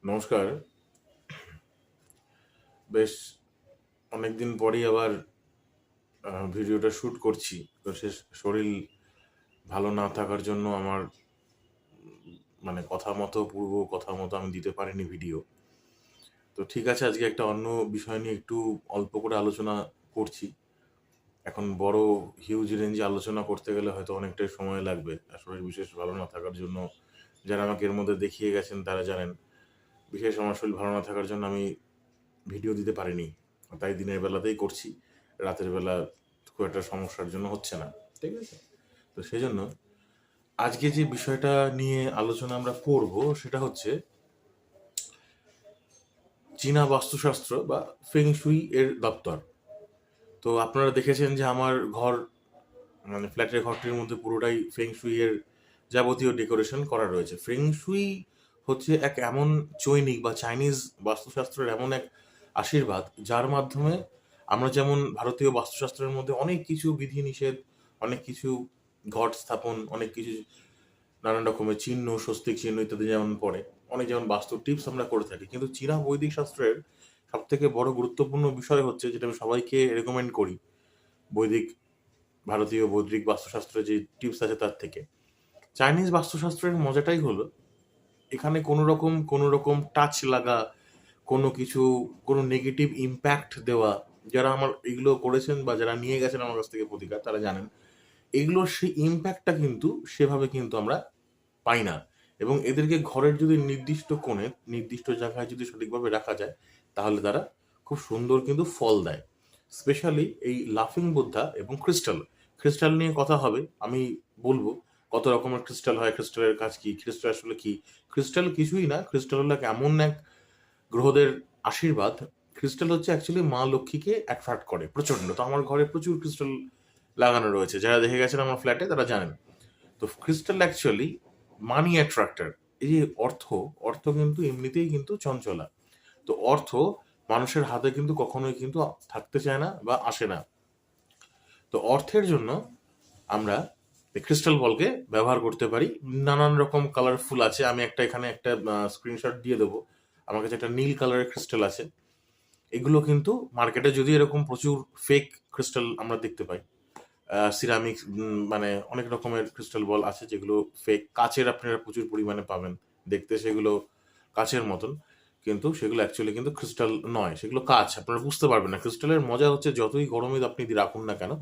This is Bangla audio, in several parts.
নমস্কার। বেশ অনেকদিন পরেই আবার ভিডিওটা শ্যুট করছি। তো শরীর ভালো না থাকার জন্য আমার মানে কথা মতো আমি দিতে পারিনি ভিডিও। তো ঠিক আছে, আজকে একটা অন্য বিষয় নিয়ে একটু অল্প করে আলোচনা করছি। এখন বড় হিউজ রেঞ্জে আলোচনা করতে গেলে হয়তো অনেকটাই সময় লাগবে। আর শরীর বিশেষ ভালো না থাকার জন্য যারা আমাকে এর মধ্যে দেখিয়ে গেছেন তারা জানেন। বিশেষ আমার শরীর ভালো না থাকার জন্য আমি ভিডিও দিতে পারিনি। তাই দিনের বেলাতেই করছি। রাতের বেলা খুব একটা সমস্যার জন্য হচ্ছে না। ঠিক আছে? তো সেজন্য আজকে যে বিষয়টা নিয়ে আলোচনা আমরা করব সেটা হচ্ছে চীনা বাস্তুশাস্ত্র বা ফেং শুই এর দপ্তর। তো আপনারা দেখেছেন যে আমার ঘর মানে ফ্ল্যাটের ঘরটির মধ্যে পুরোটাই ফেং শুই এর যাবতীয় ডেকোরেশন করা রয়েছে। ফেং শুই হচ্ছে এক এমন চৈনিক বা চাইনিজ বাস্তুশাস্ত্রের এমন এক আশীর্বাদ যার মাধ্যমে আমরা যেমন ভারতীয় বাস্তুশাস্ত্রের মধ্যে অনেক কিছু বিধিনিষেধ, অনেক কিছু ঘট স্থাপন, অনেক কিছু নানান রকমের চিহ্ন, স্বস্তিক চিহ্ন ইত্যাদি যেমন পড়ে, অনেক যেমন বাস্তু টিপস আমরা করে থাকি, কিন্তু চীনা বৈদিক শাস্ত্রের সব থেকে বড় গুরুত্বপূর্ণ বিষয় হচ্ছে যেটা আমি সবাইকে রেকমেন্ড করি বৈদিক ভারতীয় বৈদিক বাস্তুশাস্ত্রের যে টিপস আছে তার থেকে। চাইনিজ বাস্তুশাস্ত্রের মজাটাই হলো এখানে কোনো রকম টাচ লাগা, কোনো কিছু, কোনো নেগেটিভ ইম্প্যাক্ট দেওয়া। যারা আমার এগুলো করেছেন বা যারা নিয়ে গেছেন আমার কাছ থেকে প্রতিকার তারা জানেন এগুলোর সেই ইম্প্যাক্টটা কিন্তু সেভাবে কিন্তু আমরা পাই না। এবং এদেরকে ঘরের যদি নির্দিষ্ট কোণে নির্দিষ্ট জায়গায় যদি সঠিকভাবে রাখা যায় তাহলে তারা খুব সুন্দর কিন্তু ফল দেয়। স্পেশালি এই লাফিং বুদ্ধা এবং ক্রিস্টাল, ক্রিস্টাল নিয়ে কথা হবে। আমি বলবো কত রকমের ক্রিস্টাল হয়, ক্রিস্টালের কাজ কি, ক্রিস্টাল আসলে কি। ক্রিস্টাল কিছুই না, ক্রিস্টাল হলো এমন এক গ্রহদের আশীর্বাদ। ক্রিস্টাল হচ্ছে অ্যাকচুয়ালি মা লক্ষ্মীকে অ্যাট্রাক্ট করে প্রচন্ড। তো আমার ঘরে প্রচুর ক্রিস্টাল লাগানো রয়েছে, যারা দেখে গেছেন আমার ফ্ল্যাটে তারা জানেন। তো ক্রিস্টাল অ্যাকচুয়ালি মানি অ্যাট্রাক্টর। এই যে অর্থ, অর্থ কিন্তু এমনিতেই কিন্তু চঞ্চলা। তো অর্থ মানুষের হাতে কিন্তু কখনোই কিন্তু থাকতে চায় না বা আসে না। তো অর্থের জন্য আমরা এই ক্রিস্টাল বলকে ব্যবহার করতে পারি। নানান রকম কালারফুল আছে, আমি এখানে একটা স্ক্রিনশট দিয়ে দেবো। আমার কাছে একটা নীল কালারের ক্রিস্টাল আছে। এগুলো কিন্তু মার্কেটে যদি এরকম প্রচুর ফেক ক্রিস্টাল আমরা দেখতে পাই, সিরামিক্স মানে অনেক রকমের ক্রিস্টাল বল আছে যেগুলো ফেক, কাচের আপনারা প্রচুর পরিমাণে পাবেন। দেখতে সেগুলো কাচের মতন, কিন্তু সেগুলো অ্যাকচুয়ালি কিন্তু ক্রিস্টাল নয়, সেগুলো কাচ। আপনারা বুঝতে পারবেন না। ক্রিস্টালের মজা হচ্ছে যতই গরমে আপনি রাখুন না কেন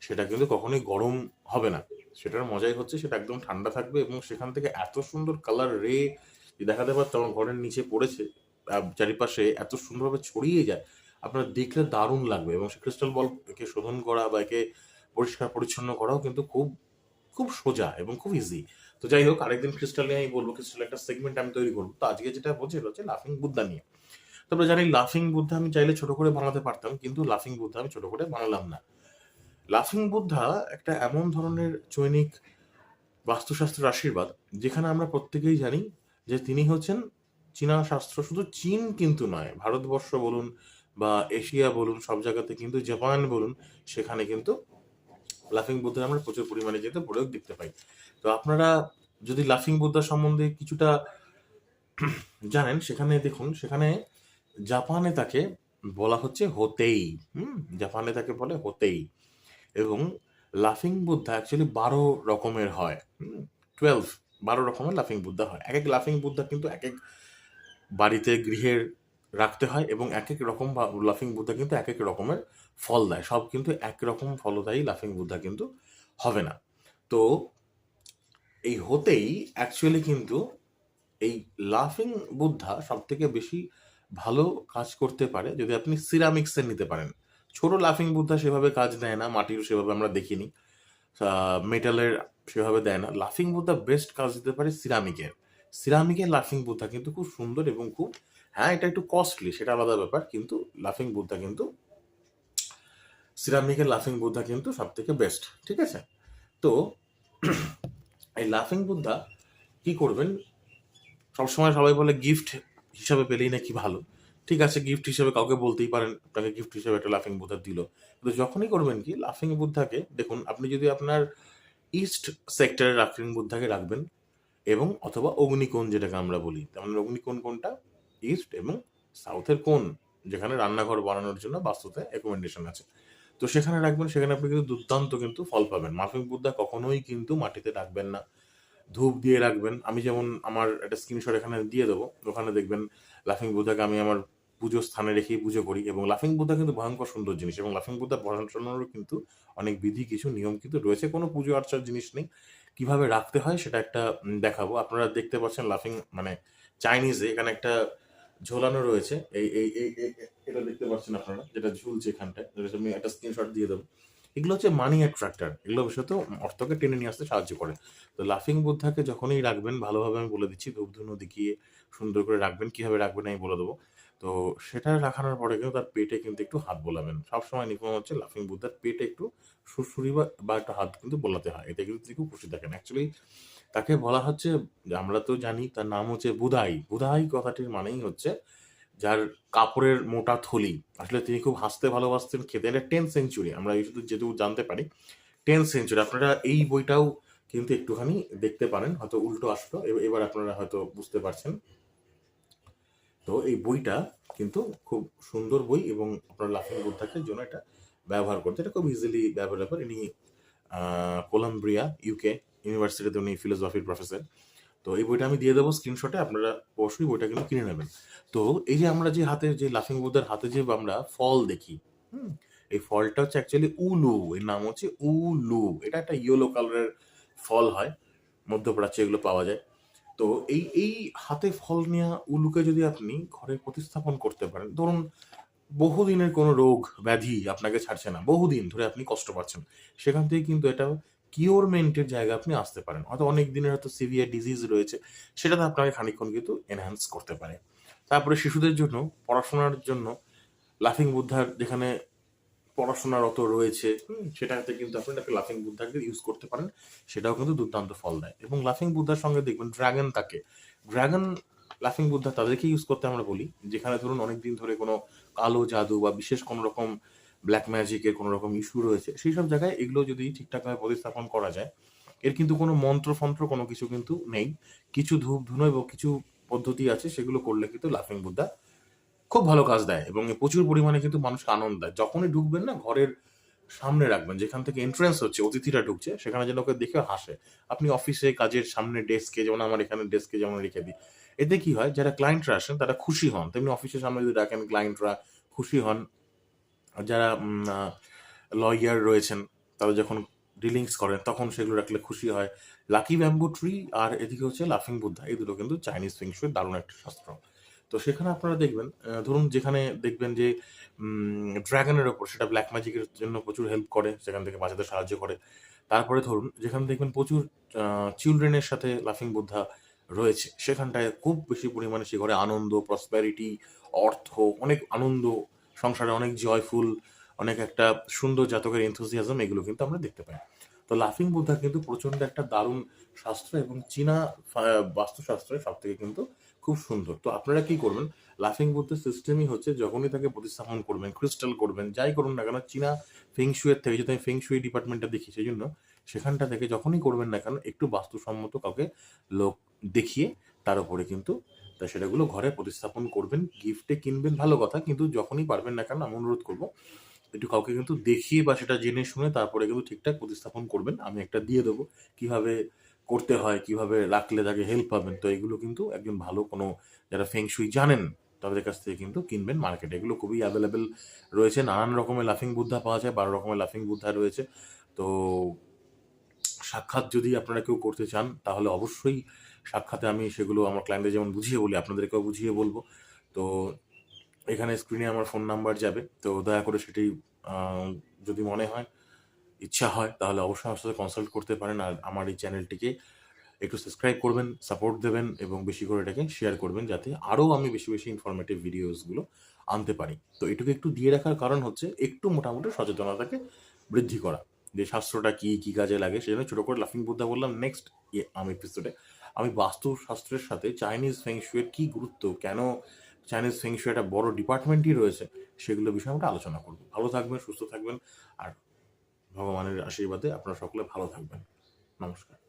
সেটা কিন্তু কখনোই গরম হবে না। সেটার মজাই হচ্ছে সেটা একদম ঠান্ডা থাকবে এবং সেখান থেকে এত সুন্দর কালার রে দেখাতে পারতো আমার ঘরের নিচে পড়েছে, চারিপাশে এত সুন্দরভাবে ছড়িয়ে যায়, আপনার দেখলে দারুণ লাগবে। এবং সে ক্রিস্টাল বলকে শোধন করা বা একে পরিষ্কার পরিচ্ছন্ন করাও কিন্তু খুব খুব সোজা এবং খুব ইজি। তো যাই হোক, আরেকদিন ক্রিস্টাল নিয়ে আমি বলবো, ক্রিস্টাল একটা সেগমেন্ট আমি তৈরি করবো। তো আজকে যেটা বলছি সেটা হচ্ছে লাফিং বুদ্ধা নিয়ে। তো আমরা জানি লাফিং বুদ্ধা আমি চাইলে ছোট করে বানাতে পারতাম, কিন্তু লাফিং বুদ্ধা আমি ছোট করে বানালাম না। লাফিং বুদ্ধা একটা এমন ধরনের চৈনিক বাস্তুশাস্ত্রের আশীর্বাদ যেখানে আমরা প্রত্যেকেই জানি যে তিনি হচ্ছেন চীনা শাস্ত্র। শুধু চীন কিন্তু নয়, ভারতবর্ষ বলুন বা এশিয়া বলুন, সব জায়গাতে কিন্তু, জাপান বলুন, সেখানে কিন্তু লাফিং বুদ্ধার আমরা প্রচুর পরিমাণে কিন্তু প্রয়োগ দেখতে পাই। তো আপনারা যদি লাফিং বুদ্ধা সম্বন্ধে কিছুটা জানেন, সেখানে দেখুন, সেখানে জাপানে তাকে বলা হচ্ছে হোতেই। জাপানে তাকে বলে হোতেই। এবং লাফিং বুদ্ধা অ্যাকচুয়ালি 12 রকমের হয়। 12 রকমের লাফিং বুদ্ধা হয়। এক এক লাফিং বুদ্ধা কিন্তু এক এক বাড়িতে গৃহের রাখতে হয় এবং এক এক রকম লাফিং বুদ্ধা কিন্তু এক এক রকমের ফল দেয়। সব কিন্তু একরকম ফলদায়ী লাফিং বুদ্ধা কিন্তু হবে না। তো এই হতেই অ্যাকচুয়ালি কিন্তু এই লাফিং বুদ্ধা সব থেকে বেশি ভালো কাজ করতে পারে যদি আপনি সিরামিক্সের নিতে পারেন। ছোট লাফিং বুদ্ধা সেভাবে কাজ দেয় না, মাটির সেভাবে আমরা দেখিনি, মেটালের সেভাবে দেয় না। লাফিং বুদ্ধা বেস্ট কাজ দিতে পারে সিরামিকের। সিরামিকের লাফিং বুদ্ধা কিন্তু খুব সুন্দর এবং খুব, হ্যাঁ এটা একটু কস্টলি সেটা আলাদা ব্যাপার, কিন্তু লাফিং বুদ্ধা কিন্তু, সিরামিকের লাফিং বুদ্ধা কিন্তু সব থেকে বেস্ট। ঠিক আছে? তো এই লাফিং বুদ্ধা কি করবেন, সবসময় সবাই বলে গিফট হিসাবে পেলেই নাকি ভালো। ঠিক আছে, গিফট হিসেবে কাউকে বলতেই পারেন আপনাকে গিফট হিসেবে একটা লাফিং বুদ্ধা দিল, কিন্তু যখনই করবেন কি লাফিং বুদ্ধাকে দেখুন, আপনি যদি আপনার ইস্ট সেক্টরে লাফিং বুদ্ধাকে রাখবেন এবং অথবা অগ্নিকোণ যেটাকে আমরা বলি, তেমন অগ্নিকোণ কোনটা, ইস্ট এবং সাউথের কোণ, যেখানে রান্নাঘর বানানোর জন্য বাস্তুতে রেকমেন্ডেশন আছে। তো সেখানে রাখবেন, সেখানে আপনি কিন্তু দুর্দান্ত কিন্তু ফল পাবেন। লাফিং বুদ্ধা কখনোই কিন্তু মাটিতে রাখবেন না, ধূপ দিয়ে রাখবেন। আমি যেমন আমার একটা স্ক্রিনশট এখানে দিয়ে দেবো, ওখানে দেখবেন লাফিং বুদ্ধাকে আমি আমার পুজোর স্থানে রেখেই পুজো করি, এবং লাফিং বুদ্ধা কিন্তু ভয়ঙ্কর সুন্দর জিনিস, এবং লাফিং বুদ্ধা বসানোরও কিন্তু অনেক বিধি, কিছু নিয়ম কিন্তু রয়েছে, কোনো পুজো আর্চার জিনিস নেই। কিভাবে রাখতে হয় সেটা একটা দেখাবো। আপনারা দেখতে পাচ্ছেন লাফিং মানে চাইনিজে এখানে একটা ঝোলানো রয়েছে, এটা দেখতে পাচ্ছেন আপনারা, যেটা ঝুলছে এখানটায়, যেটা আমি একটা স্ক্রিনশট দিয়ে দেবো। এগুলো হচ্ছে মানি অ্যাট্রাক্টার, এগুলো বিষয়ত অর্থকে টেনে নিয়ে আসতে সাহায্য করে। তো লাফিং বুদ্ধাকে যখনই রাখবেন, ভালোভাবে আমি বলে দিচ্ছি, ধূপধুনো দেখিয়ে সুন্দর করে রাখবেন। কিভাবে রাখবেন আমি বলে দেবো। তো সেটা রাখানোর পরে কিন্তু তার পেটে কিন্তু একটু হাত বোলাবেন। সবসময় নিয়ম হচ্ছে লাফিং বুদ্ধার পেটে একটু সুড়সুড়ি বা একটা হাত কিন্তু বোলাতে হয়, এতে কিন্তু তিনি খুব খুশি থাকেন। অ্যাকচুয়ালি তাকে বলা হচ্ছে, আমরা তো জানি তার নাম হচ্ছে বুধাই। বুধাই কথাটির মানেই হচ্ছে যার কাপড়ের মোটা থলি। আসলে তিনি খুব হাসতে ভালোবাসতেন, খেতে। এটা 10th সেঞ্চুরি, আমরা এই শুধু যেটুকু জানতে পারি 10th সেঞ্চুরি। আপনারা এই বইটাও কিন্তু একটুখানি দেখতে পারেন, হয়তো উল্টো আসলো, এবার আপনারা হয়তো বুঝতে পারছেন। তো এই বইটা কিন্তু খুব সুন্দর বই, এবং আপনার লাফিং বুদ্ধাকে জন্য এটা ব্যবহার করতে, এটা খুব ইজিলি অ্যাভেলেবল। ইনি কোলম্বিয়া ইউকে ইউনিভার্সিটিতে উনি ফিলোসফির প্রফেসর। তো এই বইটা আমি দিয়ে দেবো স্ক্রিনশটে, আপনারা অবশ্যই বইটা কিন্তু কিনে নেবেন। তো এই যে আমরা যে হাতে, যে লাফিং বুদ্ধার হাতে যে আমরা ফল দেখি, এই ফলটা হচ্ছে অ্যাকচুয়ালি উলু, এর নাম হচ্ছে উলু। এটা একটা ইয়েলো কালারের ফল হয়, মধ্যপ্রাচ্যে এগুলো পাওয়া যায়। তো এই হাতে ফল নেওয়া উলুকে যদি আপনি ঘরে প্রতিস্থাপন করতে পারেন, ধরুন বহুদিনের কোনো রোগ ব্যাধি আপনাকে ছাড়ছে না, বহুদিন ধরে আপনি কষ্ট পাচ্ছেন, সেখান থেকে কিন্তু এটা কিওরমেন্টের জায়গা আপনি আসতে পারেন। হয়তো অনেক দিনের হয়তো সিভিয়ার ডিজিজ রয়েছে, সেটাতে আপনাকে খানিকক্ষণ কিন্তু এনহ্যান্স করতে পারে। তারপরে শিশুদের জন্য, পড়াশোনার জন্য লাফিং বুদ্ধার যেখানে পড়াশোনারত রয়েছে, সেটাতে কিন্তু আপনি একটা লাফিং বুদ্ধাকে ইউজ করতে পারেন, সেটাও কিন্তু দুর্দান্ত ফল দেয়। এবং লাফিং বুদ্ধার সঙ্গে দেখবেন ড্রাগন থাকে। ড্রাগন, লাফিং বুদ্ধা তাদেরকে ইউজ করতে আমরা বলি, যেখানে ধরুন অনেকদিন ধরে কোনো কালো জাদু বা বিশেষ কোনো রকম ব্ল্যাক ম্যাজিকের কোনো রকম ইস্যু রয়েছে, সেই সব জায়গায় এগুলো যদি ঠিকঠাকভাবে প্রতিস্থাপন করা যায়, এর কিন্তু কোনো মন্ত্রফন্ত্র কোনো কিছু কিন্তু নেই, কিছু ধূপ ধুনো এবং কিছু পদ্ধতি আছে, সেগুলো করলে কিন্তু লাফিং বুদ্ধা খুব ভালো কাজ দেয়, এবং প্রচুর পরিমাণে কিন্তু মানুষকে আনন্দ দেয়। যখনই ঢুকবেন না, ঘরের সামনে রাখবেন, যেখান থেকে এন্ট্রান্স হচ্ছে, অতিথিরা ঢুকছে, সেখানে যেন ওকে দেখে হাসে। আপনি অফিসে কাজের সামনে ডেস্কে, যেমন আমার এখানে ডেস্কে যেমন রেখে দিই, এতে কি হয়, যারা ক্লায়েন্টরা আসেন তারা খুশি হন, তেমনি অফিসের সামনে যদি রাখেন ক্লায়েন্টরা খুশি হন। আর যারা লয়ার রয়েছেন, তারা যখন ডিলিংস করেন তখন সেগুলো রাখলে খুশি হয়। লাকি ব্যাম্বু ট্রি আর এদিকে হচ্ছে লাফিং বুদ্ধা, এই দুটো কিন্তু চাইনিজ ফেংশুইয়ের দারুণ একটা শাস্ত্র। তো সেখানে আপনারা দেখবেন, ধরুন যেখানে দেখবেন যে ড্রাগনের ওপর, সেটা ব্ল্যাক ম্যাজিকের জন্য প্রচুর হেল্প করে, সেখান থেকে বাঁচাতে সাহায্য করে। তারপরে ধরুন যেখানে দেখবেন প্রচুর চিলড্রেনের সাথে লাফিং বুদ্ধা রয়েছে, সেখানটায় খুব বেশি পরিমাণে সে ঘরে আনন্দ, প্রসপ্যারিটি, অর্থ, অনেক আনন্দ, সংসারে অনেক জয়ফুল, অনেক একটা সুন্দর জাতকের এনথুজিয়াজম, এগুলো কিন্তু আমরা দেখতে পাই। তো লাফিং বুদ্ধা কিন্তু প্রচণ্ড একটা দারুণ শাস্ত্র, এবং চীনা বাস্তুশাস্ত্রের সব থেকে কিন্তু খুব সুন্দর। তো আপনারা কি করবেন, লাফিং বুদ্ধের সিস্টেমই হচ্ছে, যখনই তাকে প্রতিস্থাপন করবেন, ক্রিস্টাল করবেন, যাই করুন না কেন, চীনা ফেংশুয়ের থেকে, যদি আমি ফেংশুই ডিপার্টমেন্টটা দেখি, সেই জন্য সেখানটা থেকে যখনই করবেন না কেন, একটু বাস্তুসম্মত কাউকে লোক দেখিয়ে তার উপরে কিন্তু তা সেটাগুলো ঘরে প্রতিস্থাপন করবেন। গিফটে কিনবেন ভালো কথা, কিন্তু যখনই পারবেন না কেন, আমি অনুরোধ করবো একটু কাউকে কিন্তু দেখিয়ে বা সেটা জেনে শুনে তারপরে কিন্তু ঠিকঠাক প্রতিস্থাপন করবেন। আমি একটা দিয়ে দেবো কিভাবে করতে হয়, কিভাবে রাখলে তাকে হেল্প পাবেন। তো এগুলো কিন্তু একজন ভালো কোনো, যারা ফেংশুই জানেন, তাদের কাছ থেকে কিন্তু কিনবেন মার্কেটে। এগুলো খুবই অ্যাভেলেবেল রয়েছে, নানান রকমের লাফিং বুদ্ধা পাওয়া যায়, 12 রকমের লাফিং বুদ্ধা রয়েছে। তো সাক্ষাৎ যদি আপনারা কেউ করতে চান, তাহলে অবশ্যই সাক্ষাতে আমি সেগুলো আমার ক্লায়েন্টদের যেমন বুঝিয়ে বলি, আপনাদেরকেও বুঝিয়ে বলবো। তো এখানে স্ক্রিনে আমার ফোন নাম্বার যাবে, তো দয়া করে সেটি যদি মনে হয়, ইচ্ছা হয়, তাহলে অবশ্যই আমার সাথে কনসাল্ট করতে পারেন। আর আমার এই চ্যানেলটিকে একটু সাবস্ক্রাইব করবেন, সাপোর্ট দেবেন, এবং বেশি করে এটাকে শেয়ার করবেন, যাতে আরও আমি বেশি বেশি ইনফরমেটিভ ভিডিওসগুলো আনতে পারি। তো এটুকু একটু দিয়ে রাখার কারণ হচ্ছে একটু মোটামুটি সচেতনতাকে বৃদ্ধি করা, যে শাস্ত্রটা কী কী কাজে লাগে। সেই জন্য ছোটো করে লাফিং বুদ্ধা বললাম। নেক্সট আমি এপিসোডে আমি বাস্তুশাস্ত্রের সাথে চাইনিজ ফেংশুয়ের কী গুরুত্ব, কেন চাইনিজ ফেংশু একটা বড় ডিপার্টমেন্টই রয়েছে, সেগুলো বিষয়ে আমরা আলোচনা করব। ভালো থাকবেন, সুস্থ থাকবেন, আর ভগবানের আশীর্বাদে আপনারা সকলে ভালো থাকবেন। নমস্কার।